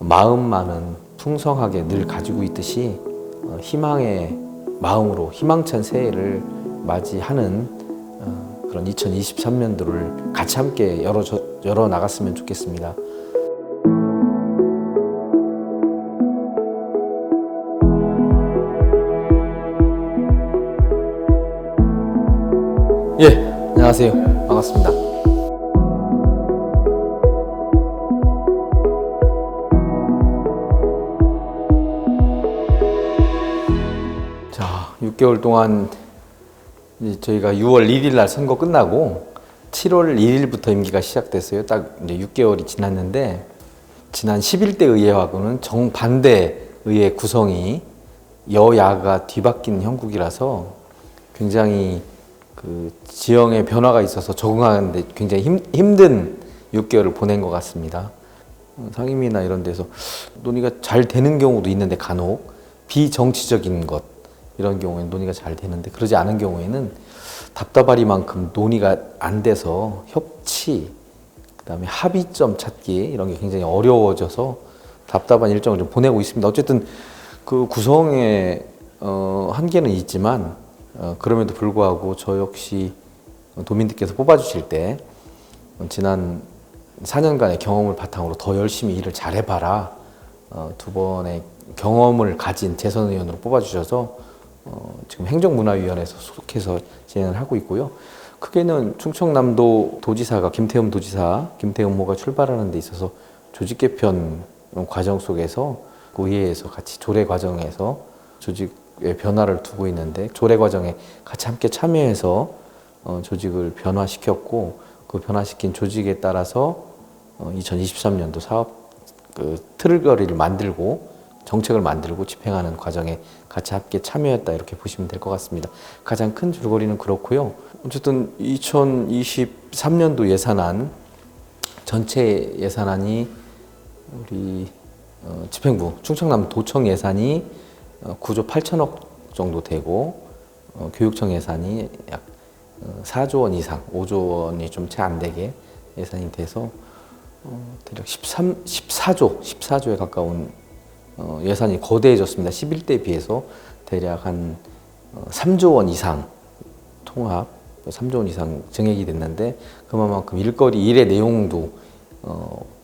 마음만은 풍성하게 늘 가지고 있듯이 희망의 마음으로 희망찬 새해를 맞이하는 그런 2023년도를 같이 함께 열어 나갔으면 좋겠습니다. 예, 안녕하세요. 반갑습니다. 자, 6개월 동안 이제 저희가 6월 1일 날 선거 끝나고 7월 1일부터 임기가 시작됐어요. 딱 이제 6개월이 지났는데 지난 11대 의회하고는 정반대 의회 구성이 여야가 뒤바뀐 형국이라서 굉장히 그 지형의 변화가 있어서 적응하는데 굉장히 힘든 6개월을 보낸 것 같습니다. 상임위나 이런 데서 논의가 잘 되는 경우도 있는데 간혹 비정치적인 것 이런 경우에는 논의가 잘 되는데 그러지 않은 경우에는 답답하리만큼 논의가 안 돼서 협치, 그다음에 합의점 찾기 이런 게 굉장히 어려워져서 답답한 일정을 좀 보내고 있습니다. 어쨌든 그 구성의 한계는 있지만 그럼에도 불구하고 저 역시 도민들께서 뽑아주실 때 지난 4년간의 경험을 바탕으로 더 열심히 일을 잘해봐라. 두 번의 경험을 가진 재선 의원으로 뽑아주셔서 지금 행정문화위원회에서 소속해서 진행을 하고 있고요. 크게는 충청남도 도지사가 김태흠 후보가 출발하는 데 있어서 조직 개편 과정 속에서 의회에서 같이 조례 과정에서 조직의 변화를 두고 있는데 조례 과정에 같이 함께 참여해서 조직을 변화시켰고 그 변화시킨 조직에 따라서 2023년도 사업 그 틀거리를 만들고 정책을 만들고 집행하는 과정에 같이 함께 참여했다 이렇게 보시면 될 것 같습니다. 가장 큰 줄거리는 그렇고요. 어쨌든 2023년도 예산안 전체 예산안이 우리 집행부 충청남 도청 예산이 9조 8천억 정도 되고 교육청 예산이 약 4조 원 이상, 5조 원이 좀 채 안 되게 예산이 돼서 대략 14조에 가까운 예산이 거대해졌습니다. 11대에 비해서 대략 한 3조 원 이상 통합 3조 원 이상 증액이 됐는데 그만큼 일의 내용도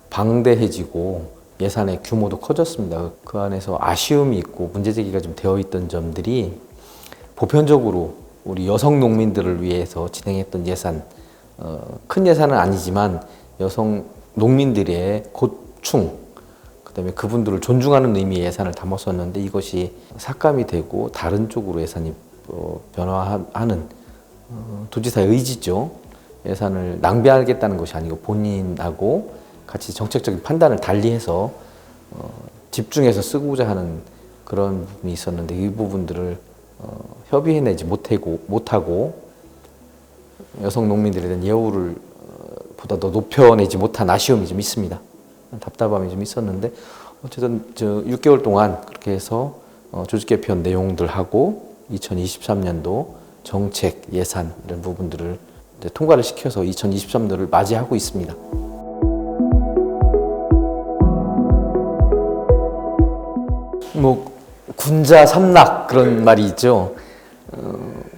방대해지고 예산의 규모도 커졌습니다. 그 안에서 아쉬움이 있고 문제 제기가 좀 되어 있던 점들이 보편적으로 우리 여성 농민들을 위해서 진행했던 예산, 큰 예산은 아니지만 여성 농민들의 고충, 그다음에 그분들을 존중하는 의미의 예산을 담았었는데 이것이 삭감이 되고 다른 쪽으로 예산이 변화하는 도지사의 의지죠. 예산을 낭비하겠다는 것이 아니고 본인하고 같이 정책적인 판단을 달리해서 집중해서 쓰고자 하는 그런 부분이 있었는데 이 부분들을 협의해내지 못하고 여성 농민들에 대한 예우를 보다 더 높여내지 못한 아쉬움이 좀 있습니다. 답답함이 좀 있었는데 어쨌든 6개월 동안 그렇게 해서 조직 개편 내용들하고 2023년도 정책, 예산 이런 부분들을 이제 통과를 시켜서 2023년도를 맞이하고 있습니다. 뭐 군자 삼락 그런 말이 있죠.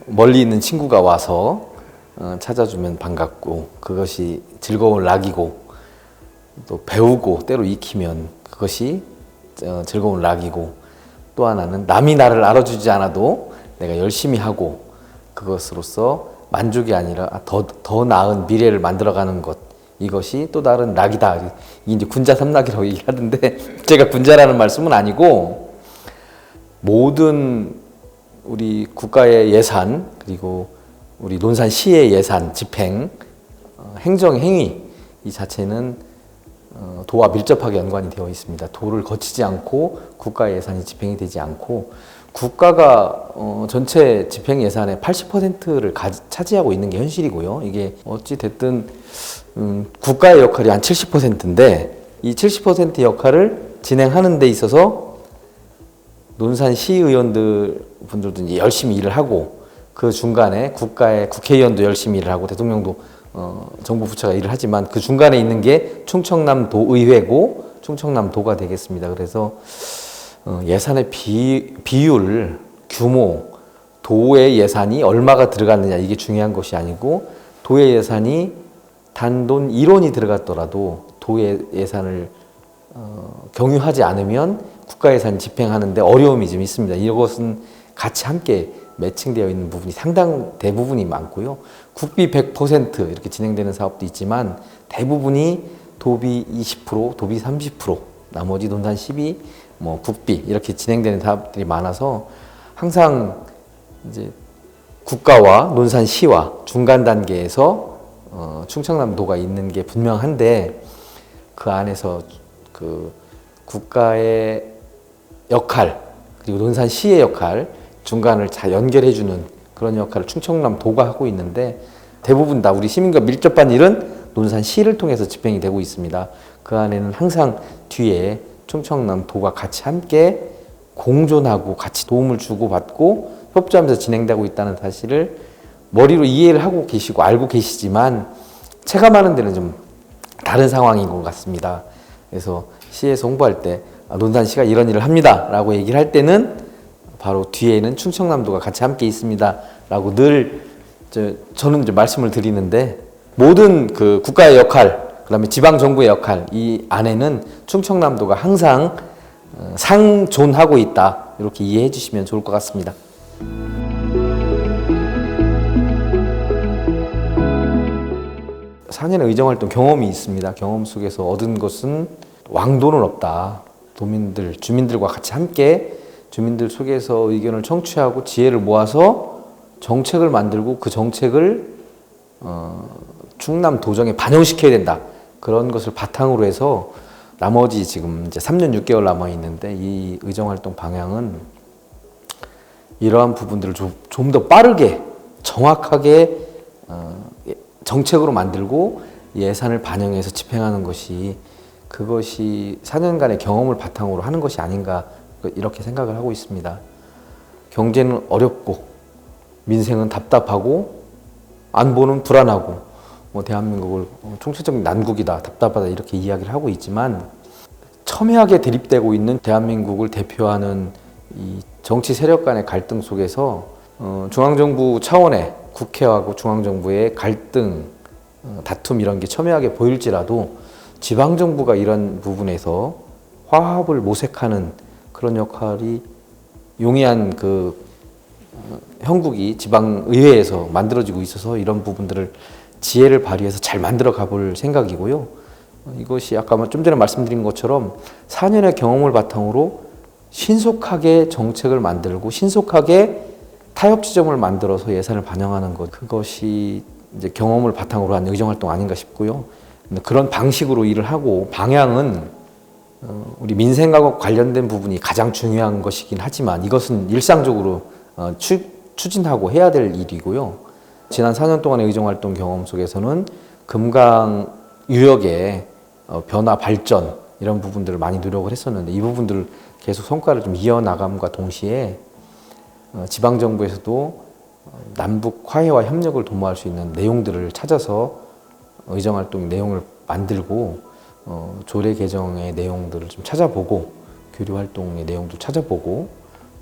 멀리 있는 친구가 와서 찾아주면 반갑고 그것이 즐거운 락이고 또 배우고 때로 익히면 그것이 즐거운 락이고 또 하나는 남이 나를 알아주지 않아도 내가 열심히 하고 그것으로서 만족이 아니라 더 나은 미래를 만들어가는 것 이것이 또 다른 락이다. 이게 이제 군자 삼락이라고 얘기하던데 제가 군자라는 말씀은 아니고 모든 우리 국가의 예산 그리고 우리 논산시의 예산 집행 행정 행위 이 자체는 도와 밀접하게 연관이 되어 있습니다. 도를 거치지 않고 국가 예산이 집행이 되지 않고 국가가 전체 집행 예산의 80%를 차지하고 있는 게 현실이고요. 이게 어찌 됐든 국가의 역할이 한 70%인데 이 70% 역할을 진행하는 데 있어서 논산 시의원들 분들도 이제 열심히 일을 하고 그 중간에 국가의 국회의원도 열심히 일을 하고 대통령도 정부 부처가 일을 하지만 그 중간에 있는 게 충청남도의회고 충청남도가 되겠습니다. 그래서 예산의 비율, 규모, 도의 예산이 얼마가 들어갔느냐 이게 중요한 것이 아니고 도의 예산이 단돈 1원이 들어갔더라도 도의 예산을 경유하지 않으면 국가 예산 집행하는데 어려움이 좀 있습니다. 이것은 같이 함께 매칭되어 있는 부분이 상당 대부분이 많고요. 국비 100% 이렇게 진행되는 사업도 있지만 대부분이 도비 20%, 도비 30%, 나머지 논산 12, 뭐 국비 이렇게 진행되는 사업들이 많아서 항상 이제 국가와 논산시와 중간 단계에서 충청남도가 있는 게 분명한데 그 안에서 그 국가의 역할 그리고 논산시의 역할 중간을 잘 연결해주는 그런 역할을 충청남도가 하고 있는데 대부분 다 우리 시민과 밀접한 일은 논산시를 통해서 집행이 되고 있습니다. 그 안에는 항상 뒤에 충청남도가 같이 함께 공존하고 같이 도움을 주고받고 협조하면서 진행되고 있다는 사실을 머리로 이해를 하고 계시고 알고 계시지만 체감하는 데는 좀 다른 상황인 것 같습니다. 그래서 시에서 홍보할 때 논산시가 이런 일을 합니다 라고 얘기를 할 때는 바로 뒤에는 충청남도가 같이 함께 있습니다 라고 늘 저는 이제 말씀을 드리는데 모든 그 국가의 역할 그다음에 지방정부의 역할 이 안에는 충청남도가 항상 상존하고 있다 이렇게 이해해 주시면 좋을 것 같습니다. 4년의 의정활동 경험이 있습니다. 경험 속에서 얻은 것은 왕도는 없다. 도민들, 주민들과 같이 함께 주민들 속에서 의견을 청취하고 지혜를 모아서 정책을 만들고 그 정책을 충남 도정에 반영시켜야 된다. 그런 것을 바탕으로 해서 나머지 지금 이제 3년 6개월 남아 있는데 이 의정활동 방향은 이러한 부분들을 좀 더 빠르게 정확하게 정책으로 만들고 예산을 반영해서 집행하는 것이 그것이 4년간의 경험을 바탕으로 하는 것이 아닌가 이렇게 생각을 하고 있습니다. 경제는 어렵고 민생은 답답하고 안보는 불안하고 뭐 대한민국을 총체적인 난국이다 답답하다 이렇게 이야기를 하고 있지만 첨예하게 대립되고 있는 대한민국을 대표하는 이 정치 세력 간의 갈등 속에서 중앙정부 차원의 국회하고 중앙정부의 갈등, 다툼 이런 게 첨예하게 보일지라도 지방정부가 이런 부분에서 화합을 모색하는 그런 역할이 용이한 그 형국이 지방의회에서 만들어지고 있어서 이런 부분들을 지혜를 발휘해서 잘 만들어 가볼 생각이고요. 이것이 아까 좀 전에 말씀드린 것처럼 4년의 경험을 바탕으로 신속하게 정책을 만들고 신속하게 타협 지점을 만들어서 예산을 반영하는 것 그것이 이제 경험을 바탕으로 한 의정활동 아닌가 싶고요. 그런 방식으로 일을 하고 방향은 우리 민생과 관련된 부분이 가장 중요한 것이긴 하지만 이것은 일상적으로 추진하고 해야 될 일이고요. 지난 4년 동안의 의정활동 경험 속에서는 금강 유역의 변화 발전 이런 부분들을 많이 노력을 했었는데 이 부분들을 계속 성과를 좀 이어나감과 동시에 지방정부에서도 남북 화해와 협력을 도모할 수 있는 내용들을 찾아서 의정활동 내용을 만들고 조례 개정의 내용들을 좀 찾아보고 교류활동의 내용도 찾아보고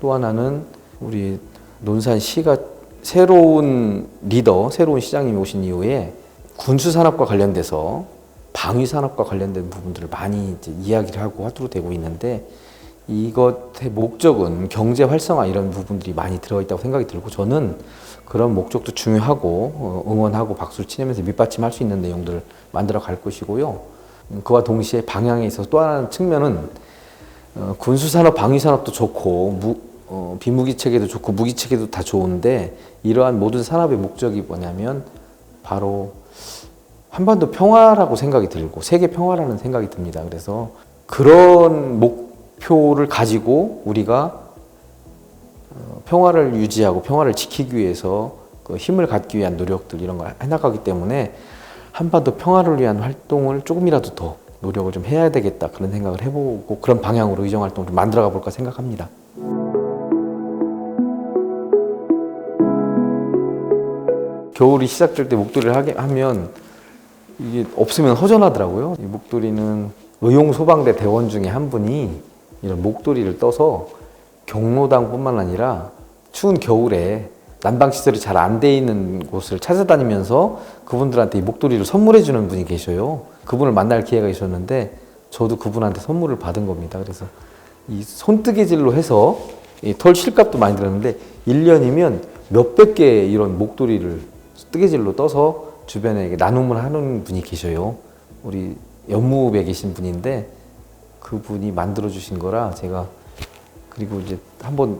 또 하나는 우리 논산시가 새로운 리더, 새로운 시장님이 오신 이후에 군수산업과 관련돼서 방위산업과 관련된 부분들을 많이 이제 이야기를 하고 하도록 되고 있는데 이것의 목적은 경제 활성화 이런 부분들이 많이 들어있다고 생각이 들고 저는 그런 목적도 중요하고 응원하고 박수를 치면서 밑받침할 수 있는 내용들을 만들어 갈 것이고요. 그와 동시에 방향에 있어서 또 하나는 측면은 군수산업, 방위산업도 좋고 비무기체계도 좋고 무기체계도 다 좋은데 이러한 모든 산업의 목적이 뭐냐면 바로 한반도 평화라고 생각이 들고 세계 평화라는 생각이 듭니다. 그래서 그런 목표를 가지고 우리가 평화를 유지하고 평화를 지키기 위해서 그 힘을 갖기 위한 노력들 이런 걸 해나가기 때문에 한반도 평화를 위한 활동을 조금이라도 더 노력을 좀 해야 되겠다 그런 생각을 해보고 그런 방향으로 의정활동을 좀 만들어가 볼까 생각합니다. 겨울이 시작될 때 목도리를 하면 이게 없으면 허전하더라고요. 이 목도리는 의용소방대 대원 중에 한 분이 이런 목도리를 떠서 경로당뿐만 아니라 추운 겨울에 난방시설이 잘 안 돼 있는 곳을 찾아다니면서 그분들한테 이 목도리를 선물해 주는 분이 계셔요. 그분을 만날 기회가 있었는데 저도 그분한테 선물을 받은 겁니다. 그래서 이 손뜨개질로 해서 이 털 실값도 많이 들었는데 1년이면 몇백 개의 이런 목도리를 뜨개질로 떠서 주변에 나눔을 하는 분이 계셔요. 우리 연무읍에 계신 분인데 그분이 만들어 주신 거라 제가 그리고 이제 한번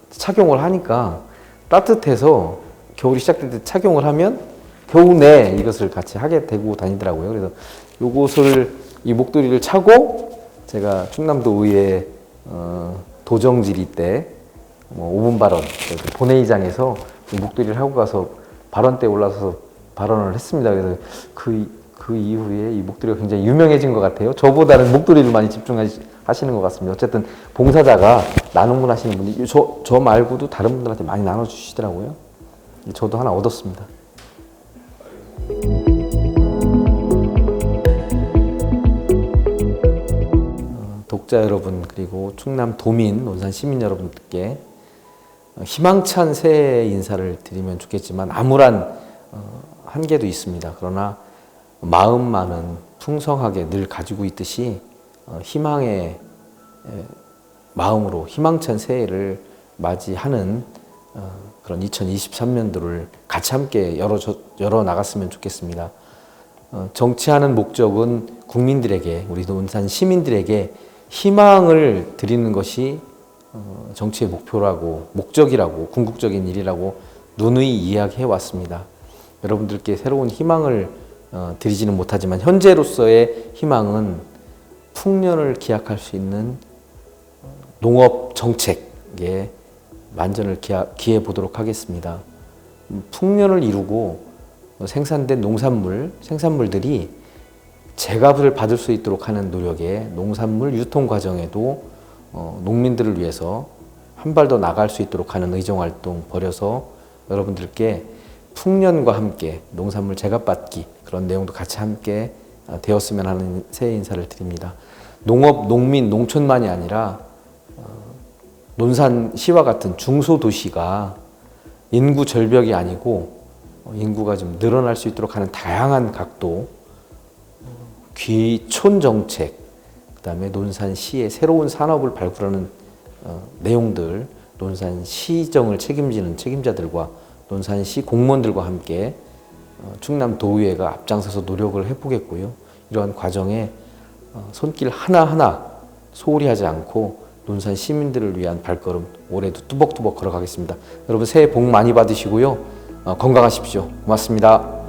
착용을 하니까 따뜻해서 겨울이 시작될 때 착용을 하면 겨우 내 이것을 같이 하게 되고 다니더라고요. 그래서 요것을 이 목도리를 차고 제가 충남도 의회 도정질의 때 5분 발언 본회의장에서 이 목도리를 하고 가서 발언대에 올라서서 발언을 했습니다. 그래서 그 이후에 이 목도리가 굉장히 유명해진 것 같아요. 저보다는 목도리를 많이 집중하시는 것 같습니다. 어쨌든 봉사자가 나눔을 하시는 분이 저 말고도 다른 분들한테 많이 나눠주시더라고요. 저도 하나 얻었습니다. 독자 여러분 그리고 충남 도민, 논산 시민 여러분께 희망찬 새해 인사를 드리면 좋겠지만 암울한 한계도 있습니다. 그러나 마음만은 풍성하게 늘 가지고 있듯이 희망의 마음으로 희망찬 새해를 맞이하는 그런 2023년도를 같이 함께 열어 나갔으면 좋겠습니다. 정치하는 목적은 국민들에게, 우리 논산 시민들에게 희망을 드리는 것이 정치의 목표라고, 목적이라고, 궁극적인 일이라고 누누이 이야기해 왔습니다. 여러분들께 새로운 희망을 드리지는 못하지만 현재로서의 희망은 풍년을 기약할 수 있는 농업 정책에 만전을 기해 보도록 하겠습니다. 풍년을 이루고 생산된 생산물들이 제값을 받을 수 있도록 하는 노력에 농산물 유통 과정에도 농민들을 위해서 한 발 더 나갈 수 있도록 하는 의정활동 벌여서 여러분들께 풍년과 함께 농산물 제값받기 그런 내용도 같이 함께 되었으면 하는 새해 인사를 드립니다. 농업, 농민, 농촌만이 아니라 논산시와 같은 중소도시가 인구 절벽이 아니고 인구가 좀 늘어날 수 있도록 하는 다양한 각도, 귀촌 정책, 그다음에 논산시의 새로운 산업을 발굴하는 내용들, 논산시정을 책임지는 책임자들과 논산시 공무원들과 함께 충남도의회가 앞장서서 노력을 해보겠고요. 이러한 과정에 손길 하나하나 소홀히 하지 않고 논산 시민들을 위한 발걸음 올해도 뚜벅뚜벅 걸어가겠습니다. 여러분 새해 복 많이 받으시고요. 건강하십시오. 고맙습니다.